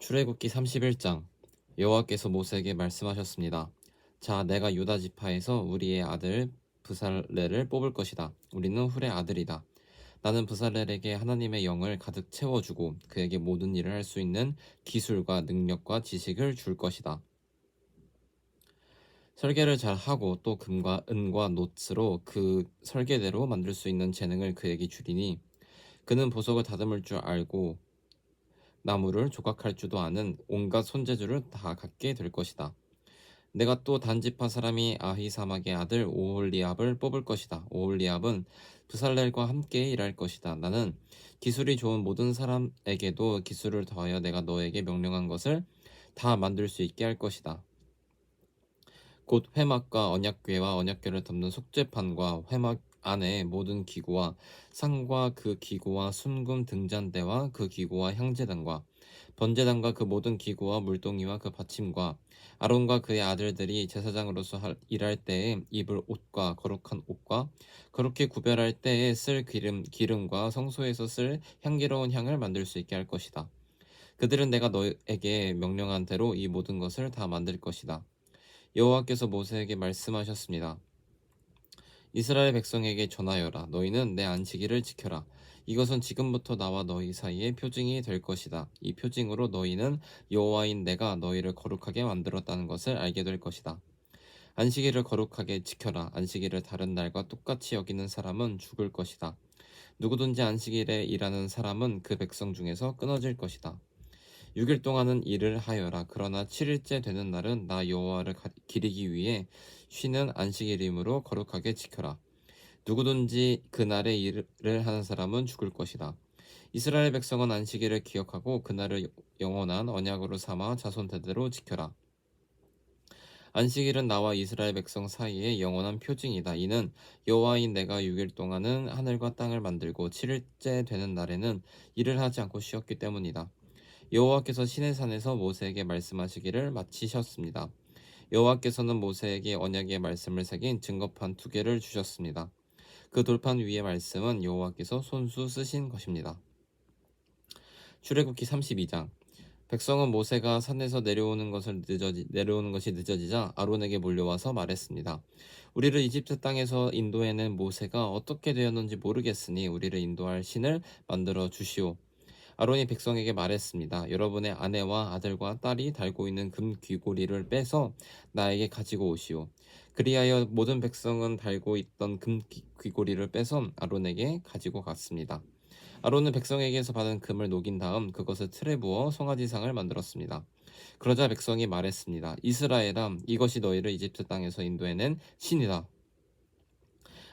출애굽기 31장. 여호와께서 모세에게 말씀하셨습니다. 자, 내가 유다 지파에서 우리의 아들 브살렐을 뽑을 것이다. 우리는 훌의 아들이다. 나는 브살렐에게 하나님의 영을 가득 채워주고 그에게 모든 일을 할 수 있는 기술과 능력과 지식을 줄 것이다. 설계를 잘 하고 또 금과 은과 놋으로 그 설계대로 만들 수 있는 재능을 그에게 주리니 그는 보석을 다듬을 줄 알고 나무를 조각할 줄도 아는 온갖 손재주를 다 갖게 될 것이다. 내가 또 단지파 사람이 아히사막의 아들 오홀리압을 뽑을 것이다. 오홀리압은 브살렐과 함께 일할 것이다. 나는 기술이 좋은 모든 사람에게도 기술을 더하여 내가 너에게 명령한 것을 다 만들 수 있게 할 것이다. 곧 회막과 언약궤와 언약궤를 덮는 속죄판과 회막 안에 모든 기구와 상과 그 기구와 순금 등잔대와 그 기구와 향제단과 번제단과 그 모든 기구와 물동이와 그 받침과 아론과 그의 아들들이 제사장으로서 일할 때에 입을 옷과 거룩한 옷과 거룩히 구별할 때에 쓸 기름과 성소에서 쓸 향기로운 향을 만들 수 있게 할 것이다. 그들은 내가 너에게 명령한 대로 이 모든 것을 다 만들 것이다. 여호와께서 모세에게 말씀하셨습니다. 이스라엘 백성에게 전하여라. 너희는 내 안식일을 지켜라. 이것은 지금부터 나와 너희 사이의 표징이 될 것이다. 이 표징으로 너희는 여호와인 내가 너희를 거룩하게 만들었다는 것을 알게 될 것이다. 안식일을 거룩하게 지켜라. 안식일을 다른 날과 똑같이 여기는 사람은 죽을 것이다. 누구든지 안식일에 일하는 사람은 그 백성 중에서 끊어질 것이다. 6일 동안은 일을 하여라. 그러나 7일째 되는 날은 나 여호와를 기리기 위해 쉬는 안식일이므로 거룩하게 지켜라. 누구든지 그날에 일을 하는 사람은 죽을 것이다. 이스라엘 백성은 안식일을 기억하고 그날을 영원한 언약으로 삼아 자손 대대로 지켜라. 안식일은 나와 이스라엘 백성 사이의 영원한 표징이다. 이는 여호와인 내가 6일 동안은 하늘과 땅을 만들고 7일째 되는 날에는 일을 하지 않고 쉬었기 때문이다. 여호와께서 시내산에서 모세에게 말씀하시기를 마치셨습니다. 여호와께서는 모세에게 언약의 말씀을 새긴 증거판 2개를 주셨습니다. 그 돌판 위의 말씀은 여호와께서 손수 쓰신 것입니다. 출애굽기 32장. 백성은 모세가 산에서 내려오는 것이 늦어지자 아론에게 몰려와서 말했습니다. 우리를 이집트 땅에서 인도해낸 모세가 어떻게 되었는지 모르겠으니 우리를 인도할 신을 만들어 주시오. 아론이 백성에게 말했습니다. 여러분의 아내와 아들과 딸이 달고 있는 금 귀고리를 빼서 나에게 가지고 오시오. 그리하여 모든 백성은 달고 있던 금 귀고리를 빼서 아론에게 가지고 갔습니다. 아론은 백성에게서 받은 금을 녹인 다음 그것을 틀에 부어 송아지상을 만들었습니다. 그러자 백성이 말했습니다. 이스라엘아, 이것이 너희를 이집트 땅에서 인도해낸 신이다.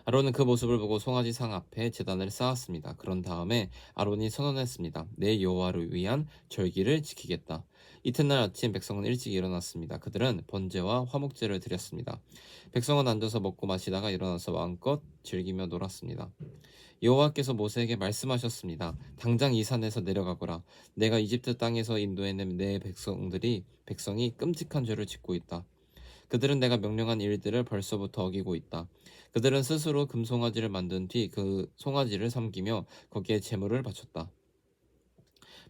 아론은 그 모습을 보고 송아지 상 앞에 제단을 쌓았습니다. 그런 다음에 아론이 선언했습니다. 내 여호와를 위한 절기를 지키겠다. 이튿날 아침 백성은 일찍 일어났습니다. 그들은 번제와 화목제를 드렸습니다. 백성은 앉아서 먹고 마시다가 일어나서 마음껏 즐기며 놀았습니다. 여호와께서 모세에게 말씀하셨습니다. 당장 이 산에서 내려가거라. 내가 이집트 땅에서 인도해낸 내 백성이 끔찍한 죄를 짓고 있다. 그들은 내가 명령한 일들을 벌써부터 어기고 있다. 그들은 스스로 금송아지를 만든 뒤 그 송아지를 섬기며 거기에 제물을 바쳤다.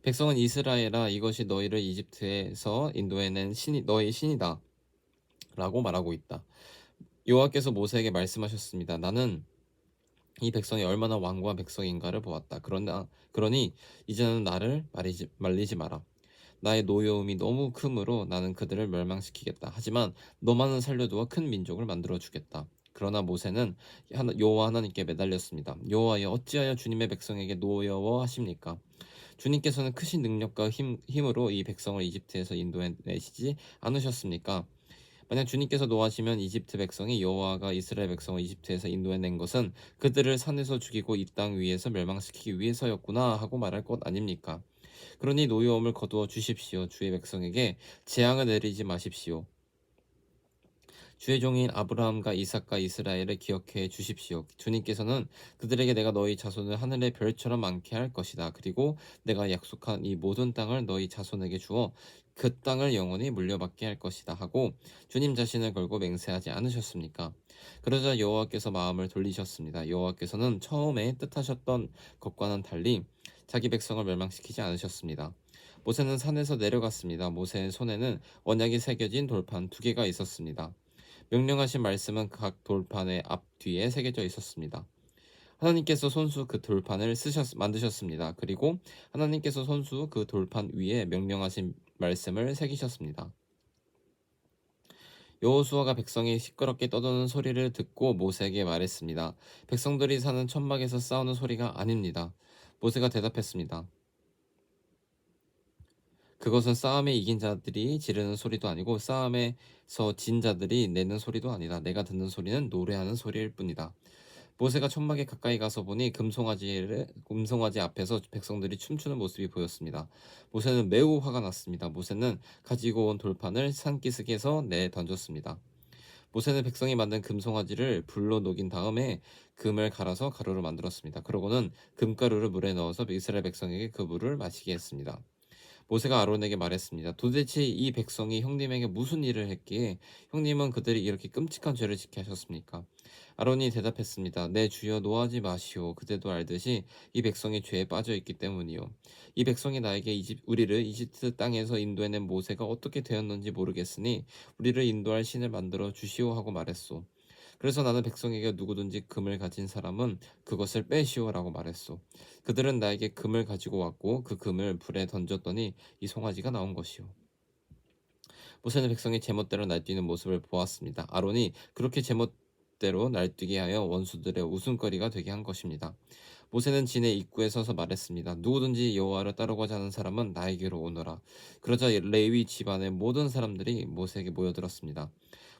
백성은 이스라엘아, 이것이 너희를 이집트에서 인도해낸 너희 신이다 라고 말하고 있다. 여호와께서 모세에게 말씀하셨습니다. 나는 이 백성이 얼마나 완고한 백성인가를 보았다. 그러니 이제는 나를 말리지 마라. 나의 노여움이 너무 크므로 나는 그들을 멸망시키겠다. 하지만 너만은 살려두어 큰 민족을 만들어 주겠다. 그러나 모세는 여호와 하나님께 매달렸습니다. 여호와여, 어찌하여 주님의 백성에게 노여워하십니까? 주님께서는 크신 능력과 힘으로 이 백성을 이집트에서 인도해내시지 않으셨습니까? 만약 주님께서 노하시면 이집트 백성이 여호와가 이스라엘 백성을 이집트에서 인도해낸 것은 그들을 산에서 죽이고 이 땅 위에서 멸망시키기 위해서였구나 하고 말할 것 아닙니까? 그러니 노여움을 거두어 주십시오. 주의 백성에게 재앙을 내리지 마십시오. 주의 종인 아브라함과 이삭과 이스라엘을 기억해 주십시오. 주님께서는 그들에게 내가 너희 자손을 하늘의 별처럼 많게 할 것이다. 그리고 내가 약속한 이 모든 땅을 너희 자손에게 주어 그 땅을 영원히 물려받게 할 것이다 하고 주님 자신을 걸고 맹세하지 않으셨습니까? 그러자 여호와께서 마음을 돌리셨습니다. 여호와께서는 처음에 뜻하셨던 것과는 달리 자기 백성을 멸망시키지 않으셨습니다. 모세는 산에서 내려갔습니다. 모세의 손에는 언약이 새겨진 돌판 2개가 있었습니다. 명령하신 말씀은 각 돌판의 앞뒤에 새겨져 있었습니다. 하나님께서 손수 그 돌판을 만드셨습니다. 그리고 하나님께서 손수 그 돌판 위에 명령하신 말씀을 새기셨습니다. 여호수아가 백성이 시끄럽게 떠드는 소리를 듣고 모세에게 말했습니다. 백성들이 사는 천막에서 싸우는 소리가 아닙니다. 모세가 대답했습니다. 그것은 싸움에 이긴 자들이 지르는 소리도 아니고 싸움에서 진 자들이 내는 소리도 아니다. 내가 듣는 소리는 노래하는 소리일 뿐이다. 모세가 천막에 가까이 가서 보니 금송아지 앞에서 백성들이 춤추는 모습이 보였습니다. 모세는 매우 화가 났습니다. 모세는 가지고 온 돌판을 산기슭에서 던졌습니다. 모세는 백성이 만든 금송아지를 불로 녹인 다음에 금을 갈아서 가루로 만들었습니다. 그러고는 금가루를 물에 넣어서 이스라엘 백성에게 그 물을 마시게 했습니다. 모세가 아론에게 말했습니다. 도대체 이 백성이 형님에게 무슨 일을 했기에 형님은 그들이 이렇게 끔찍한 죄를 짓게 하셨습니까? 아론이 대답했습니다. 내 주여 노하지 마시오. 그대도 알듯이 이 백성이 죄에 빠져 있기 때문이요. 이 백성이 나에게 우리를 이집트 땅에서 인도해낸 모세가 어떻게 되었는지 모르겠으니 우리를 인도할 신을 만들어 주시오 하고 말했소. 그래서 나는 백성에게 누구든지 금을 가진 사람은 그것을 빼시오라고 말했소. 그들은 나에게 금을 가지고 왔고 그 금을 불에 던졌더니 이 송아지가 나온 것이오. 모세는 백성이 제멋대로 날뛰는 모습을 보았습니다. 아론이 그렇게 제멋대로 날뛰게 하여 원수들의 웃음거리가 되게 한 것입니다. 모세는 진의 입구에 서서 말했습니다. 누구든지 여호와를 따르고자 하는 사람은 나에게로 오너라. 그러자 레위 집안의 모든 사람들이 모세에게 모여들었습니다.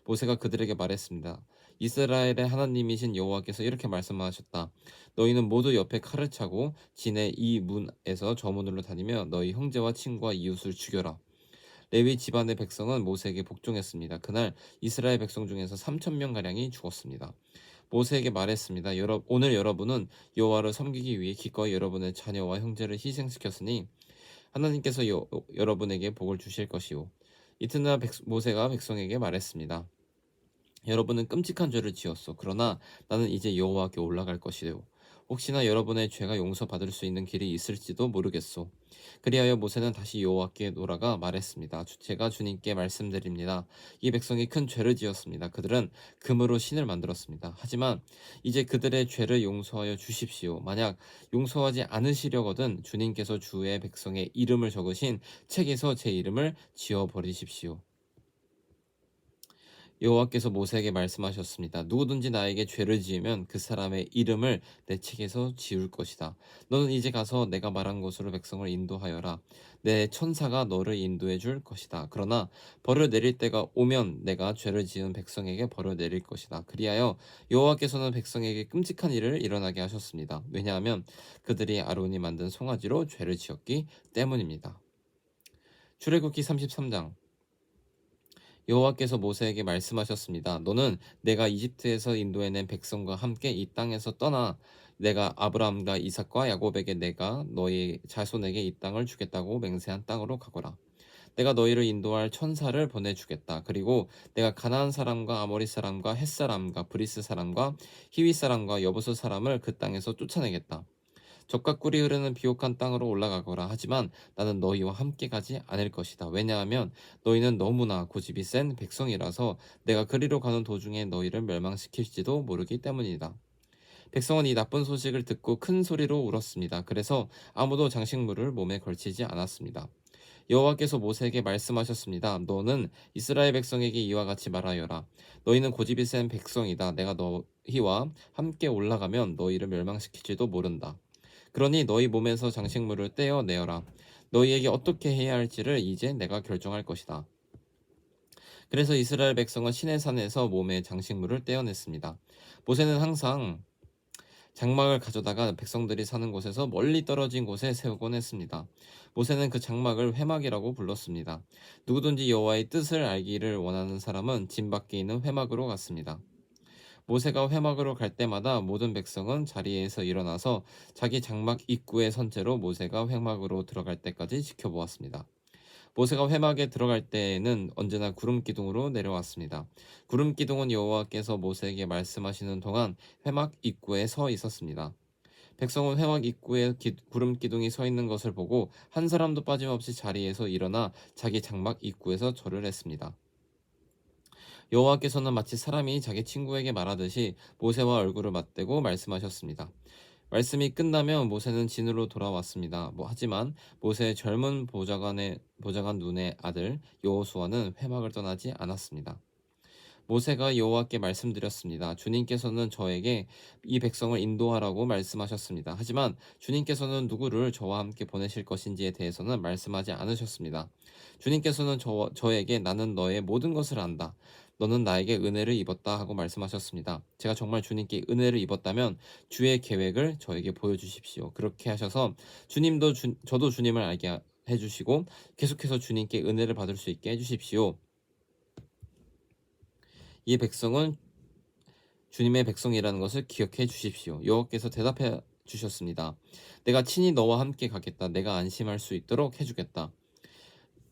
모세가 그들에게 말했습니다. 이스라엘의 하나님이신 여호와께서 이렇게 말씀하셨다. 너희는 모두 옆에 칼을 차고 진의 이 문에서 저 문으로 다니며 너희 형제와 친구와 이웃을 죽여라. 레위 집안의 백성은 모세에게 복종했습니다. 그날 이스라엘 백성 중에서 3,000명가량이 죽었습니다. 모세에게 말했습니다. 오늘 여러분은 여호와를 섬기기 위해 기꺼이 여러분의 자녀와 형제를 희생시켰으니 하나님께서 여러분에게 복을 주실 것이오. 이튿날 모세가 백성에게 말했습니다. 여러분은 끔찍한 죄를 지었소. 그러나 나는 이제 여호와께 올라갈 것이오. 혹시나 여러분의 죄가 용서받을 수 있는 길이 있을지도 모르겠소. 그리하여 모세는 다시 여호와께 돌아가 말했습니다. 제가 주님께 말씀드립니다. 이 백성이 큰 죄를 지었습니다. 그들은 금으로 신을 만들었습니다. 하지만 이제 그들의 죄를 용서하여 주십시오. 만약 용서하지 않으시려거든 주님께서 주의 백성의 이름을 적으신 책에서 제 이름을 지워버리십시오. 여호와께서 모세에게 말씀하셨습니다. 누구든지 나에게 죄를 지으면 그 사람의 이름을 내 책에서 지울 것이다. 너는 이제 가서 내가 말한 곳으로 백성을 인도하여라. 내 천사가 너를 인도해 줄 것이다. 그러나 벌을 내릴 때가 오면 내가 죄를 지은 백성에게 벌을 내릴 것이다. 그리하여 여호와께서는 백성에게 끔찍한 일을 일어나게 하셨습니다. 왜냐하면 그들이 아론이 만든 송아지로 죄를 지었기 때문입니다. 출애굽기 33장. 여호와께서 모세에게 말씀하셨습니다. 너는 내가 이집트에서 인도해낸 백성과 함께 이 땅에서 떠나 내가 아브라함과 이삭과 야곱에게 내가 너희 자손에게 이 땅을 주겠다고 맹세한 땅으로 가거라. 내가 너희를 인도할 천사를 보내주겠다. 그리고 내가 가나안 사람과 아모리 사람과 헷 사람과 브리스 사람과 히위 사람과 여부스 사람을 그 땅에서 쫓아내겠다. 적과 꿀이 흐르는 비옥한 땅으로 올라가거라. 하지만 나는 너희와 함께 가지 않을 것이다. 왜냐하면 너희는 너무나 고집이 센 백성이라서 내가 그리로 가는 도중에 너희를 멸망시킬지도 모르기 때문이다. 백성은 이 나쁜 소식을 듣고 큰 소리로 울었습니다. 그래서 아무도 장식물을 몸에 걸치지 않았습니다. 여호와께서 모세에게 말씀하셨습니다. 너는 이스라엘 백성에게 이와 같이 말하여라. 너희는 고집이 센 백성이다. 내가 너희와 함께 올라가면 너희를 멸망시킬지도 모른다. 그러니 너희 몸에서 장식물을 떼어내어라. 너희에게 어떻게 해야 할지를 이제 내가 결정할 것이다. 그래서 이스라엘 백성은 시내산에서 몸에 장식물을 떼어냈습니다. 모세는 항상 장막을 가져다가 백성들이 사는 곳에서 멀리 떨어진 곳에 세우곤 했습니다. 모세는 그 장막을 회막이라고 불렀습니다. 누구든지 여호와의 뜻을 알기를 원하는 사람은 진 밖에 있는 회막으로 갔습니다. 모세가 회막으로 갈 때마다 모든 백성은 자리에서 일어나서 자기 장막 입구에 선 채로 모세가 회막으로 들어갈 때까지 지켜보았습니다. 모세가 회막에 들어갈 때에는 언제나 구름 기둥으로 내려왔습니다. 구름 기둥은 여호와께서 모세에게 말씀하시는 동안 회막 입구에 서 있었습니다. 백성은 회막 입구에 구름 기둥이 서 있는 것을 보고 한 사람도 빠짐없이 자리에서 일어나 자기 장막 입구에서 절을 했습니다. 여호와께서는 마치 사람이 자기 친구에게 말하듯이 모세와 얼굴을 맞대고 말씀하셨습니다. 말씀이 끝나면 모세는 진으로 돌아왔습니다. 하지만 모세의 젊은 보좌관 눈의 아들 여호수아는 회막을 떠나지 않았습니다. 모세가 여호와께 말씀드렸습니다. 주님께서는 저에게 이 백성을 인도하라고 말씀하셨습니다. 하지만 주님께서는 누구를 저와 함께 보내실 것인지에 대해서는 말씀하지 않으셨습니다. 주님께서는 저에게 나는 너의 모든 것을 안다. 너는 나에게 은혜를 입었다 하고 말씀하셨습니다. 제가 정말 주님께 은혜를 입었다면 주의 계획을 저에게 보여주십시오. 그렇게 하셔서 저도 주님을 알게 해주시고 계속해서 주님께 은혜를 받을 수 있게 해주십시오. 이 백성은 주님의 백성이라는 것을 기억해 주십시오. 여호와께서 대답해 주셨습니다. 내가 친히 너와 함께 가겠다. 내가 안심할 수 있도록 해주겠다.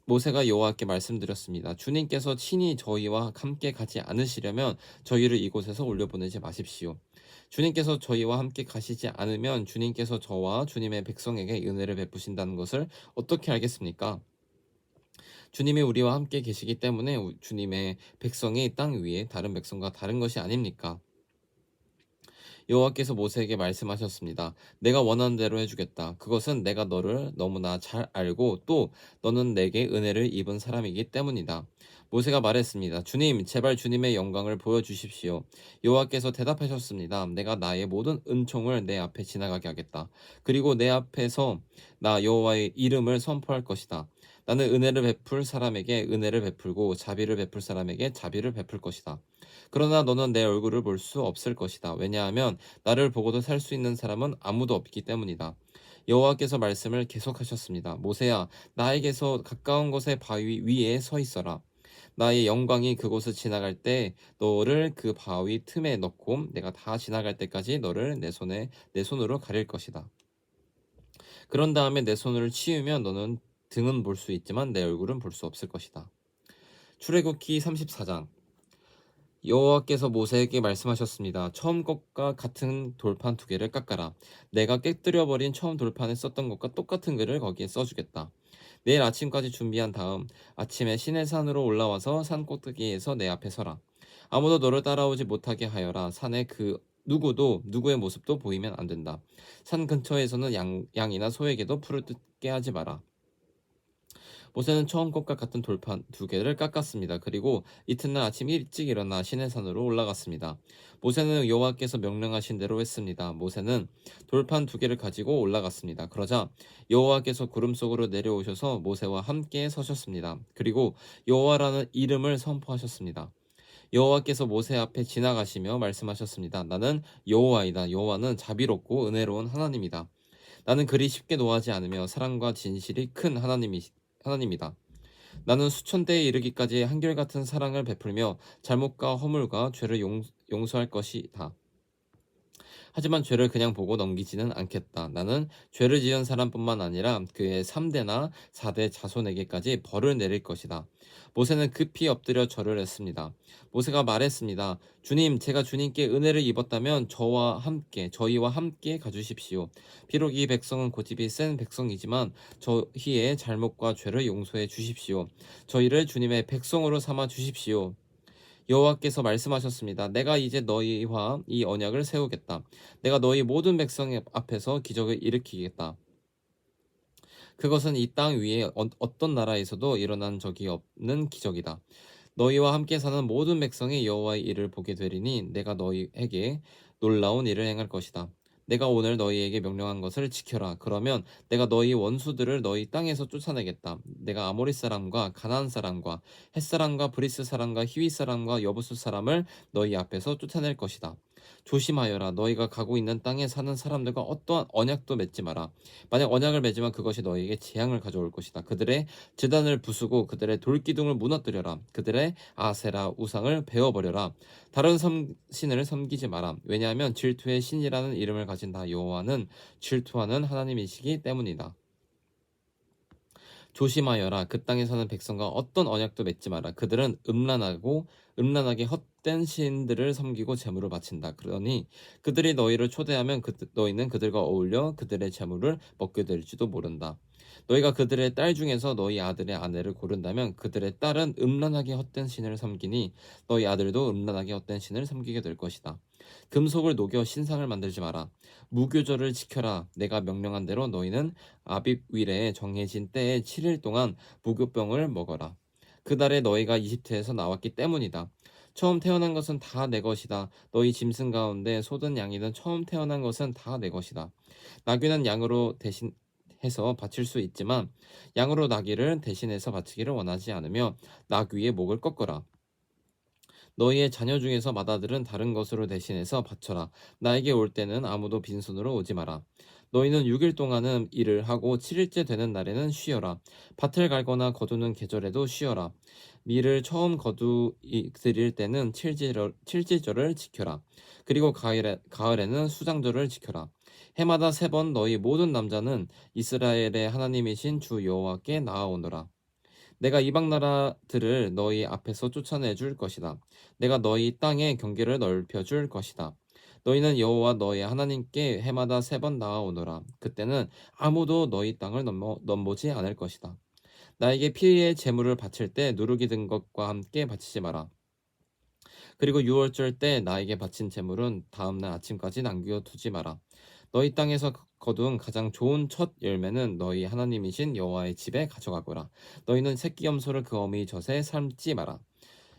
모세가 여호와께 말씀드렸습니다. 주님께서 친히 저희와 함께 가지 않으시려면 저희를 이곳에서 올려보내지 마십시오. 주님께서 저희와 함께 가시지 않으면 주님께서 저와 주님의 백성에게 은혜를 베푸신다는 것을 어떻게 알겠습니까? 주님이 우리와 함께 계시기 때문에 주님의 백성이 땅 위에 다른 백성과 다른 것이 아닙니까? 여호와께서 모세에게 말씀하셨습니다. 내가 원하는 대로 해주겠다. 그것은 내가 너를 너무나 잘 알고 또 너는 내게 은혜를 입은 사람이기 때문이다. 모세가 말했습니다. 주님, 제발 주님의 영광을 보여주십시오. 여호와께서 대답하셨습니다. 내가 나의 모든 은총을 내 앞에 지나가게 하겠다. 그리고 내 앞에서 나 여호와의 이름을 선포할 것이다. 나는 은혜를 베풀 사람에게 은혜를 베풀고 자비를 베풀 사람에게 자비를 베풀 것이다. 그러나 너는 내 얼굴을 볼 수 없을 것이다. 왜냐하면 나를 보고도 살 수 있는 사람은 아무도 없기 때문이다. 여호와께서 말씀을 계속하셨습니다. 모세야, 나에게서 가까운 곳의 바위 위에 서 있어라. 나의 영광이 그곳을 지나갈 때 너를 그 바위 틈에 넣고 내가 다 지나갈 때까지 너를 내 손으로 가릴 것이다. 그런 다음에 내 손을 치우면 너는 등은 볼 수 있지만 내 얼굴은 볼 수 없을 것이다. 출애굽기 34장. 여호와께서 모세에게 말씀하셨습니다. 처음 것과 같은 돌판 2개를 깎아라. 내가 깨뜨려버린 처음 돌판에 썼던 것과 똑같은 글을 거기에 써주겠다. 내일 아침까지 준비한 다음 아침에 시내산으로 올라와서 산 꼭대기에서 내 앞에 서라. 아무도 너를 따라오지 못하게 하여라. 산에 그 누구도 누구의 모습도 보이면 안 된다. 산 근처에서는 양이나 소에게도 풀을 뜯게 하지 마라. 모세는 처음 것과 같은 돌판 2개를 깎았습니다. 그리고 이튿날 아침 일찍 일어나 시내산으로 올라갔습니다. 모세는 여호와께서 명령하신 대로 했습니다. 모세는 돌판 2개를 가지고 올라갔습니다. 그러자 여호와께서 구름 속으로 내려오셔서 모세와 함께 서셨습니다. 그리고 여호와라는 이름을 선포하셨습니다. 여호와께서 모세 앞에 지나가시며 말씀하셨습니다. 나는 여호와이다. 여호와는 자비롭고 은혜로운 하나님이다. 나는 그리 쉽게 노하지 않으며 사랑과 진실이 큰 하나님이다. 나는 수천 대에 이르기까지 한결같은 사랑을 베풀며 잘못과 허물과 죄를 용서할 것이다. 하지만 죄를 그냥 보고 넘기지는 않겠다. 나는 죄를 지은 사람뿐만 아니라 그의 3대나 4대 자손에게까지 벌을 내릴 것이다. 모세는 급히 엎드려 절을 했습니다. 모세가 말했습니다. 주님, 제가 주님께 은혜를 입었다면 저희와 함께 가주십시오. 비록 이 백성은 고집이 센 백성이지만 저희의 잘못과 죄를 용서해 주십시오. 저희를 주님의 백성으로 삼아 주십시오. 여호와께서 말씀하셨습니다. 내가 이제 너희와 이 언약을 세우겠다. 내가 너희 모든 백성 앞에서 기적을 일으키겠다. 그것은 이 땅 위에 어떤 나라에서도 일어난 적이 없는 기적이다. 너희와 함께 사는 모든 백성이 여호와의 일을 보게 되리니 내가 너희에게 놀라운 일을 행할 것이다. 내가 오늘 너희에게 명령한 것을 지켜라. 그러면 내가 너희 원수들을 너희 땅에서 쫓아내겠다. 내가 아모리 사람과 가나안 사람과 헷 사람과 브리스 사람과 히위 사람과 여부수 사람을 너희 앞에서 쫓아낼 것이다. 조심하여라. 너희가 가고 있는 땅에 사는 사람들과 어떠한 언약도 맺지 마라. 만약 언약을 맺으면 그것이 너희에게 재앙을 가져올 것이다. 그들의 제단을 부수고 그들의 돌기둥을 무너뜨려라. 그들의 아세라 우상을 베어버려라. 다른 신을 섬기지 마라. 왜냐하면 질투의 신이라는 이름을 가진 나 여호와는 질투하는 하나님이시기 때문이다. 조심하여라. 그 땅에 사는 백성과 어떤 언약도 맺지 마라. 그들은 음란하게 헛된 신들을 섬기고 제물을 바친다. 그러니 그들이 너희를 초대하면 너희는 그들과 어울려 그들의 제물을 먹게 될지도 모른다. 너희가 그들의 딸 중에서 너희 아들의 아내를 고른다면 그들의 딸은 음란하게 헛된 신을 섬기니 너희 아들도 음란하게 헛된 신을 섬기게 될 것이다. 금속을 녹여 신상을 만들지 마라. 무교절을 지켜라. 내가 명령한 대로 너희는 아빕 위레에 정해진 때에 7일 동안 무교병을 먹어라. 그날에 너희가 이집트에서 나왔기 때문이다. 처음 태어난 것은 다 내 것이다. 너희 짐승 가운데 소든 양이든 처음 태어난 것은 다 내 것이다. 나귀는 양으로 대신해서 바칠 수 있지만 양으로 나귀를 대신해서 바치기를 원하지 않으며 나귀의 목을 꺾어라. 너희의 자녀 중에서 맏아들은 다른 것으로 대신해서 바쳐라. 나에게 올 때는 아무도 빈손으로 오지 마라. 너희는 6일 동안은 일을 하고 7일째 되는 날에는 쉬어라. 밭을 갈거나 거두는 계절에도 쉬어라. 밀을 처음 거두드릴 때는 칠지절을 지켜라. 그리고 가을에는 수장절을 지켜라. 해마다 3번 너희 모든 남자는 이스라엘의 하나님이신 주 여호와께 나아오너라. 내가 이방 나라들을 너희 앞에서 쫓아내 줄 것이다. 내가 너희 땅의 경계를 넓혀 줄 것이다. 너희는 여호와 너희 하나님께 해마다 3번 나아오너라. 그때는 아무도 너희 땅을 넘보지 않을 것이다. 나에게 피의 제물을 바칠 때 누룩이 든 것과 함께 바치지 마라. 그리고 유월절 때 나에게 바친 제물은 다음날 아침까지 남겨두지 마라. 너희 땅에서 거둔 가장 좋은 첫 열매는 너희 하나님이신 여호와의 집에 가져가거라. 너희는 새끼 염소를 그 어미의 젖에 삶지 마라.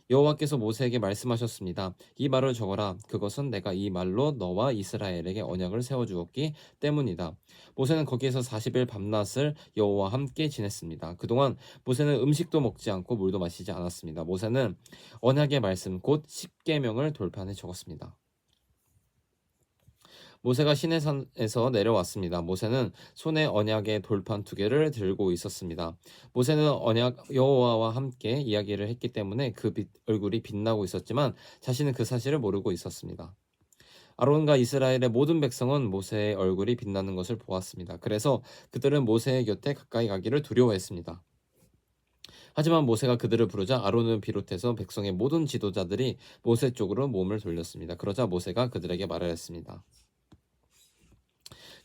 여호와께서 모세에게 말씀하셨습니다. 이 말을 적어라. 그것은 내가 이 말로 너와 이스라엘에게 언약을 세워주었기 때문이다. 모세는 거기에서 40일 밤낮을 여호와와 함께 지냈습니다. 그동안 모세는 음식도 먹지 않고 물도 마시지 않았습니다. 모세는 언약의 말씀 곧 십계명을 돌판에 적었습니다. 모세가 시내산에서 내려왔습니다. 모세는 손에 언약의 돌판 2개를 들고 있었습니다. 모세는 언약 여호와와 함께 이야기를 했기 때문에 얼굴이 빛나고 있었지만 자신은 그 사실을 모르고 있었습니다. 아론과 이스라엘의 모든 백성은 모세의 얼굴이 빛나는 것을 보았습니다. 그래서 그들은 모세의 곁에 가까이 가기를 두려워했습니다. 하지만 모세가 그들을 부르자 아론을 비롯해서 백성의 모든 지도자들이 모세 쪽으로 몸을 돌렸습니다. 그러자 모세가 그들에게 말을 했습니다.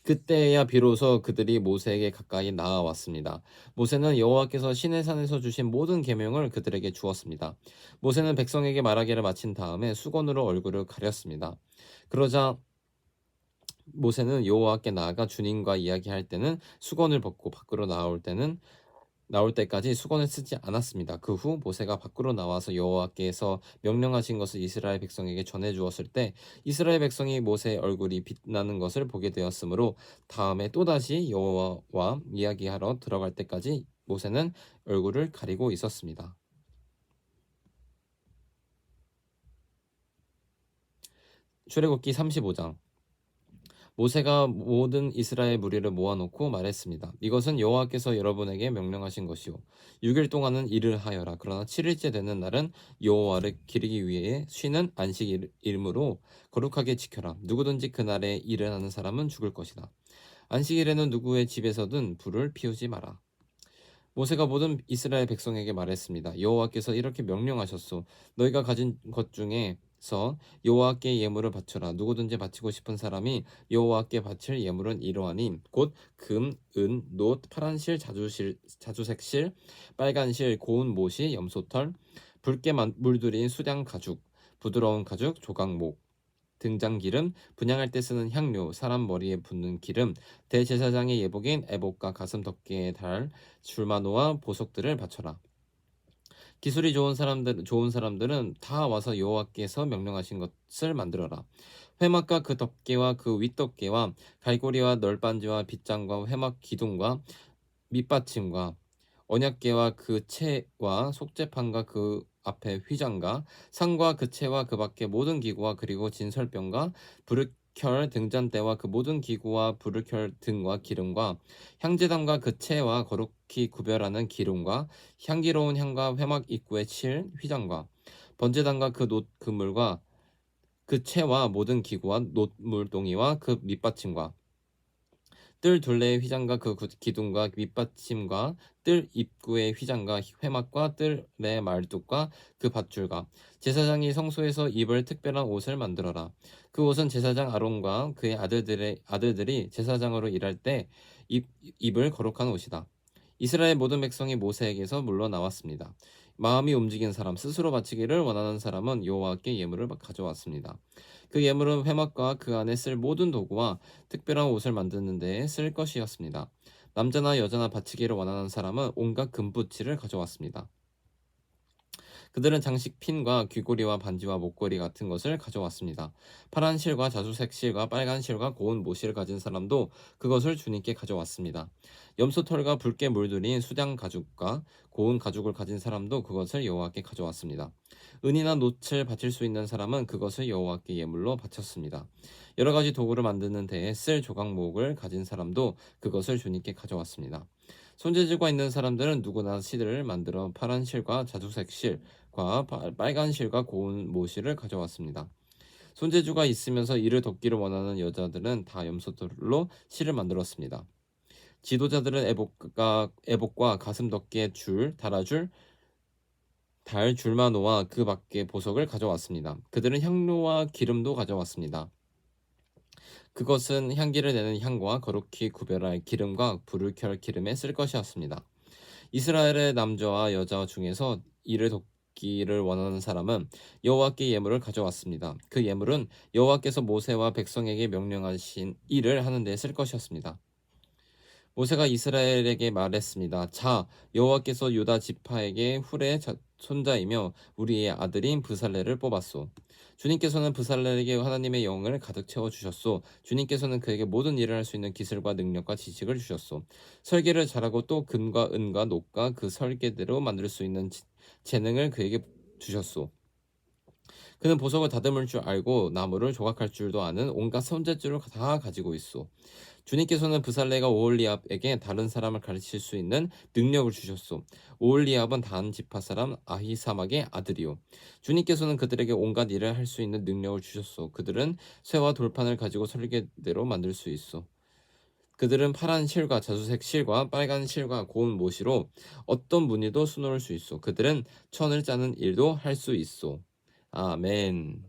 그때야 비로소 그들이 모세에게 가까이 나아왔습니다. 모세는 여호와께서 시내산에서 주신 모든 계명을 그들에게 주었습니다. 모세는 백성에게 말하기를 마친 다음에 수건으로 얼굴을 가렸습니다. 그러자 모세는 여호와께 나아가 주님과 이야기할 때는 수건을 벗고 밖으로 나올 때까지 수건을 쓰지 않았습니다. 그 후 모세가 밖으로 나와서 여호와께서 명령하신 것을 이스라엘 백성에게 전해 주었을 때 이스라엘 백성이 모세의 얼굴이 빛나는 것을 보게 되었으므로 다음에 또다시 여호와와 이야기하러 들어갈 때까지 모세는 얼굴을 가리고 있었습니다. 출애굽기 35장. 모세가 모든 이스라엘 무리를 모아놓고 말했습니다. 이것은 여호와께서 여러분에게 명령하신 것이요 6일 동안은 일을 하여라. 그러나 7일째 되는 날은 여호와를 기리기 위해 쉬는 안식일이므로 거룩하게 지켜라. 누구든지 그날에 일을 하는 사람은 죽을 것이다. 안식일에는 누구의 집에서든 불을 피우지 마라. 모세가 모든 이스라엘 백성에게 말했습니다. 여호와께서 이렇게 명령하셨소. 너희가 가진 것 중에서 여호와께 예물을 바쳐라. 누구든지 바치고 싶은 사람이 여호와께 바칠 예물은 이러하니 곧 금, 은, 놋, 파란 실, 자주색 실, 빨간 실, 고운 못이, 염소털, 붉게 물들인 수량 가죽, 부드러운 가죽, 조각목, 등장기름, 분향할 때 쓰는 향료, 사람 머리에 붓는 기름, 대제사장의 예복인 에봇과 가슴 덮개에 달 줄마노와 보석들을 바쳐라. 기술이 좋은 사람들은 다 와서 여호와께서 명령하신 것을 만들어라. 회막과 그 덮개와 그 윗덮개와 갈고리와 널빤지와 빗장과 회막 기둥과 밑받침과 언약궤와 그 채와 속죄판과 그 앞에 휘장과 상과 그 채와 그 밖의 모든 기구와 그리고 진설병과 불을 켤 등잔대와 그 모든 기구와 불을 켤 등과 기름과 향제단과 그 채와 거룩히 구별하는 기름과 향기로운 향과 회막 입구에 칠 휘장과 번제단과 그 놋 그물과 그 채와 모든 기구와 놋 물동이와 그 밑받침과 뜰 둘레의 휘장과 그 기둥과 밑받침과 뜰 입구의 휘장과 회막과 뜰의 말뚝과 그 밧줄과 제사장이 성소에서 입을 특별한 옷을 만들어라. 그 옷은 제사장 아론과 그의 아들들이 제사장으로 일할 때 입을 거룩한 옷이다. 이스라엘 모든 백성이 모세에게서 물러나왔습니다. 마음이 움직인 사람, 스스로 바치기를 원하는 사람은 여호와께 예물을 가져왔습니다. 그 예물은 회막과 그 안에 쓸 모든 도구와 특별한 옷을 만드는 데에 쓸 것이었습니다. 남자나 여자나 바치기를 원하는 사람은 온갖 금붙이를 가져왔습니다. 그들은 장식 핀과 귀고리와 반지와 목걸이 같은 것을 가져왔습니다. 파란 실과 자주색 실과 빨간 실과 고운 모실을 가진 사람도 그것을 주님께 가져왔습니다. 염소털과 붉게 물들인 수장 가죽과 고운 가죽을 가진 사람도 그것을 여호와께 가져왔습니다. 은이나 놋을 바칠 수 있는 사람은 그것을 여호와께 예물로 바쳤습니다. 여러 가지 도구를 만드는 데에 쓸 조각목을 가진 사람도 그것을 주님께 가져왔습니다. 손재주가 있는 사람들은 누구나 실을 만들어 파란 실과 자주색 실과 빨간 실과 고운 모실을 가져왔습니다. 손재주가 있으면서 이를 덮기를 원하는 여자들은 다 염소털로 실을 만들었습니다. 지도자들은 애복과 가슴 덮개 줄, 달 줄마노와 그 밖에 보석을 가져왔습니다. 그들은 향료와 기름도 가져왔습니다. 그것은 향기를 내는 향과 거룩히 구별할 기름과 불을 켤 기름에 쓸 것이었습니다. 이스라엘의 남자와 여자 중에서 이를 돕기를 원하는 사람은 여호와께 예물을 가져왔습니다. 그 예물은 여호와께서 모세와 백성에게 명령하신 일을 하는 데 쓸 것이었습니다. 모세가 이스라엘에게 말했습니다. 자, 여호와께서 유다 지파에게 훌의 손자이며 우리의 아들인 브살레를 뽑았소. 주님께서는 브살레에게 하나님의 영을 가득 채워 주셨소. 주님께서는 그에게 모든 일을 할 수 있는 기술과 능력과 지식을 주셨소. 설계를 잘하고 또 금과 은과 녹과 그 설계대로 만들 수 있는 재능을 그에게 주셨소. 그는 보석을 다듬을 줄 알고 나무를 조각할 줄도 아는 온갖 손재주를 다 가지고 있소. 주님께서는 브살레가 오홀리압에게 다른 사람을 가르칠 수 있는 능력을 주셨소. 오홀리압은 단 지파 사람 아히사막의 아들이요. 주님께서는 그들에게 온갖 일을 할 수 있는 능력을 주셨소. 그들은 쇠와 돌판을 가지고 설계대로 만들 수 있어. 그들은 파란 실과 자주색 실과 빨간 실과 고운 모시로 어떤 무늬도 수놓을 수 있어. 그들은 천을 짜는 일도 할 수 있어. 아멘.